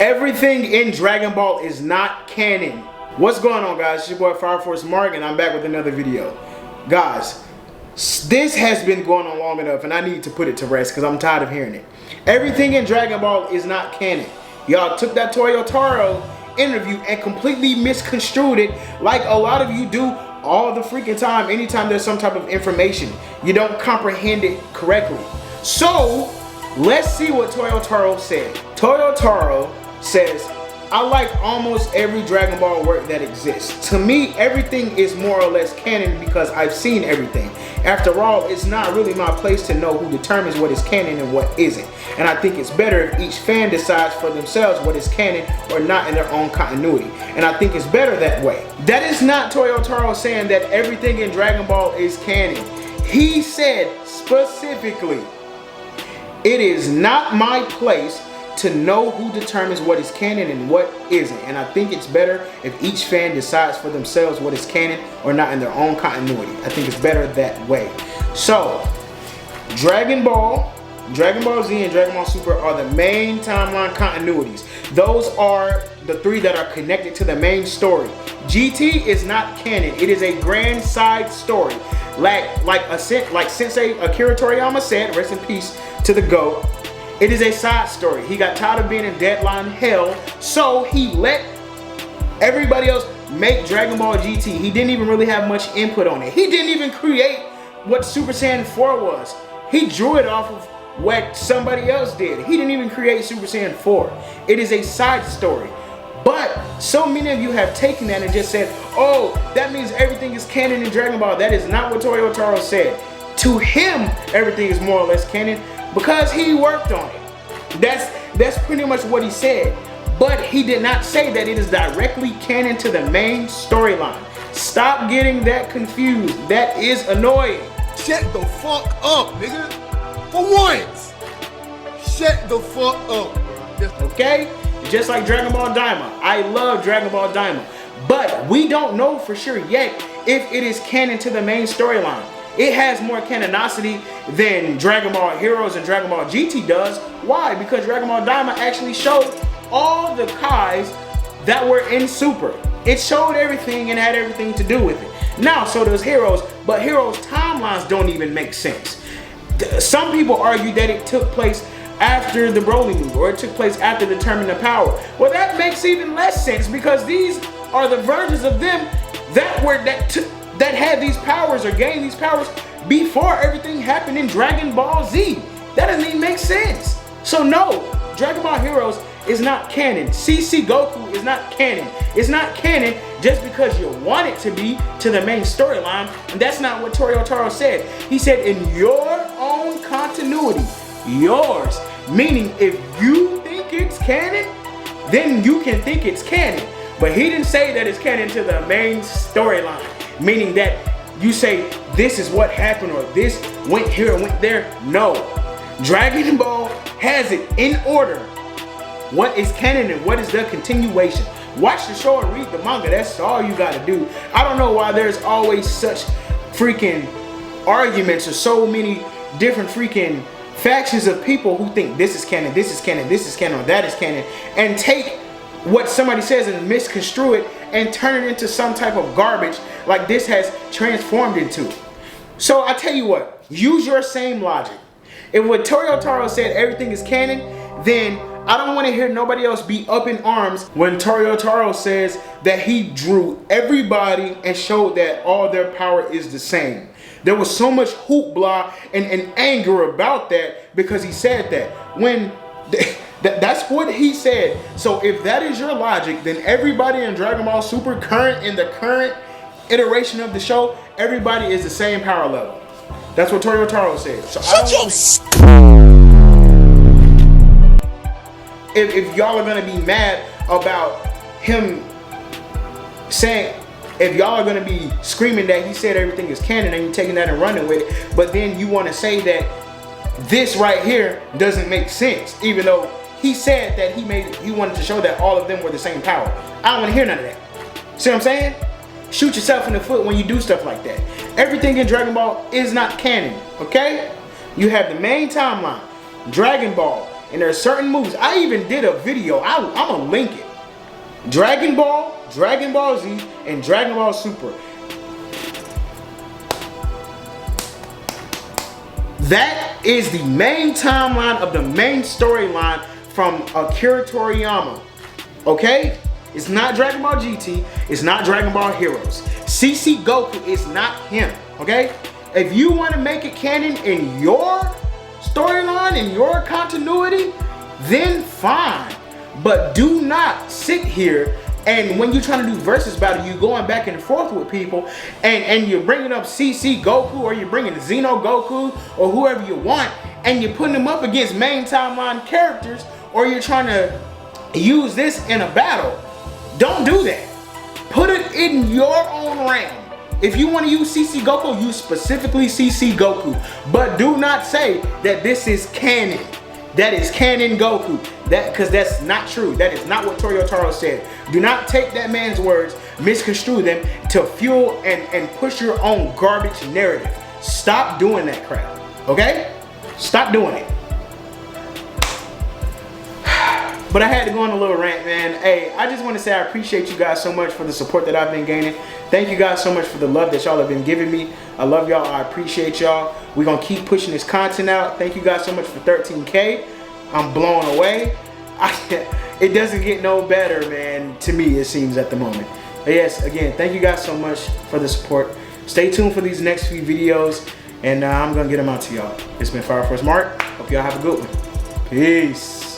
Everything in Dragon Ball is not canon. What's going on, guys? It's your boy Fire Force Mark, and I'm back with another video. Guys, this has been going on long enough, and I need to put it to rest because I'm tired of hearing it. Everything in Dragon Ball is not canon. Y'all took that Toyotaro interview and completely misconstrued it like a lot of you do all the freaking time. Anytime there's some type of information, you don't comprehend it correctly. So, let's see what Toyotaro said. Toyotaro says, I like almost every Dragon Ball work that exists. To me, everything is more or less canon because I've seen everything. After all, it's not really my place to know who determines what is canon and what isn't. And I think it's better if each fan decides for themselves what is canon or not in their own continuity. And I think it's better that way. That is not Toyotaro saying that everything in Dragon Ball is canon. He said specifically, it is not my place to know who determines what is canon and what isn't. And I think it's better if each fan decides for themselves what is canon or not in their own continuity. I think it's better that way. So, Dragon Ball, Dragon Ball Z, and Dragon Ball Super are the main timeline continuities. Those are the three that are connected to the main story. GT is not canon. It is a grand side story. Like Sensei Akira Toriyama said, rest in peace to the GOAT, it is a side story. He got tired of being in deadline hell, so he let everybody else make Dragon Ball GT. He didn't even really have much input on it. He didn't even create what Super Saiyan 4 was. He drew it off of what somebody else did. He didn't even create Super Saiyan 4. It is a side story. But so many of you have taken that and just said, oh, that means everything is canon in Dragon Ball. That is not what Toyotaro said. To him, everything is more or less canon because he worked on it. That's pretty much what he said. But he did not say that it is directly canon to the main storyline. Stop getting that confused. That is annoying. Shut the fuck up, nigga. For once. Shut the fuck up, bro. Okay? Just like Dragon Ball Daima. I love Dragon Ball Daima. But we don't know for sure yet if it is canon to the main storyline. It has more canonicity than Dragon Ball Heroes and Dragon Ball GT does. Why? Because Dragon Ball Daima actually showed all the Kais that were in Super. It showed everything and had everything to do with it. Now, so does Heroes, but Heroes' timelines don't even make sense. Some people argue that it took place after the Broly movie, or it took place after the Tournament of Power. Well, that makes even less sense because these are the versions of them that had these powers or gained these powers before everything happened in Dragon Ball Z. That doesn't even make sense. So no, Dragon Ball Heroes is not canon. CC Goku is not canon. It's not canon just because you want it to be to the main storyline, and that's not what Toyotaro said. He said in your own continuity, yours, meaning if you think it's canon, then you can think it's canon. But he didn't say that it's canon to the main storyline. Meaning that you say this is what happened or this went here and went there. No. Dragon Ball has it in order. What is canon and what is the continuation. Watch the show and read the manga. That's all you gotta do. I don't know why there's always such freaking arguments or so many different freaking factions of people who think this is canon, this is canon, this is canon, or that is canon, and take what somebody says and misconstrue it and turn it into some type of garbage like this has transformed into. So I tell you what, use your same logic. If what Toyotaro said everything is canon, then I don't want to hear nobody else be up in arms when Toyotaro says that he drew everybody and showed that all their power is the same. There was so much hoopla and anger about that because he said that. When that's what he said. So if that is your logic, then everybody in Dragon Ball Super in the current iteration of the show, everybody is the same power level. That's what Toyotaro said. So if y'all are gonna be mad about him saying, if y'all are gonna be screaming that he said everything is canon and you're taking that and running with it, but then you want to say that this right here doesn't make sense, even though he said that he wanted to show that all of them were the same power. I don't want to hear none of that. See what I'm saying? Shoot yourself in the foot when you do stuff like that. Everything in Dragon Ball is not canon, okay? You have the main timeline, Dragon Ball, And there are certain moves. I even did a video. I'm gonna link it. Dragon Ball, Dragon Ball Z, and Dragon Ball Super. That is the main timeline of the main storyline from Akira Toriyama. Okay? It's not Dragon Ball GT. It's not Dragon Ball Heroes. CC Goku is not him. Okay? If you want to make it canon in your storyline, in your continuity, then fine. But do not sit here and when you're trying to do versus battle, you going back and forth with people and you're bringing up CC Goku or you're bringing Xeno Goku or whoever you want and you're putting them up against main timeline characters or you're trying to use this in a battle. Don't do that. Put it in your own realm. If you want to use CC Goku, use specifically CC Goku. But do not say that this is canon. That is canon Goku. Because that's not true. That is not what Toyotaro said. Do not take that man's words, misconstrue them to fuel and push your own garbage narrative. Stop doing that crap. Okay? Stop doing it. But I had to go on a little rant, man. Hey, I just want to say I appreciate you guys so much for the support that I've been gaining. Thank you guys so much for the love that y'all have been giving me. I love y'all. I appreciate y'all. We're going to keep pushing this content out. Thank you guys so much for 13K. I'm blown away. It doesn't get no better, man, to me, it seems, at the moment. But yes, again, thank you guys so much for the support. Stay tuned for these next few videos, and I'm going to get them out to y'all. It's been Fire Force Mark. Hope y'all have a good one. Peace.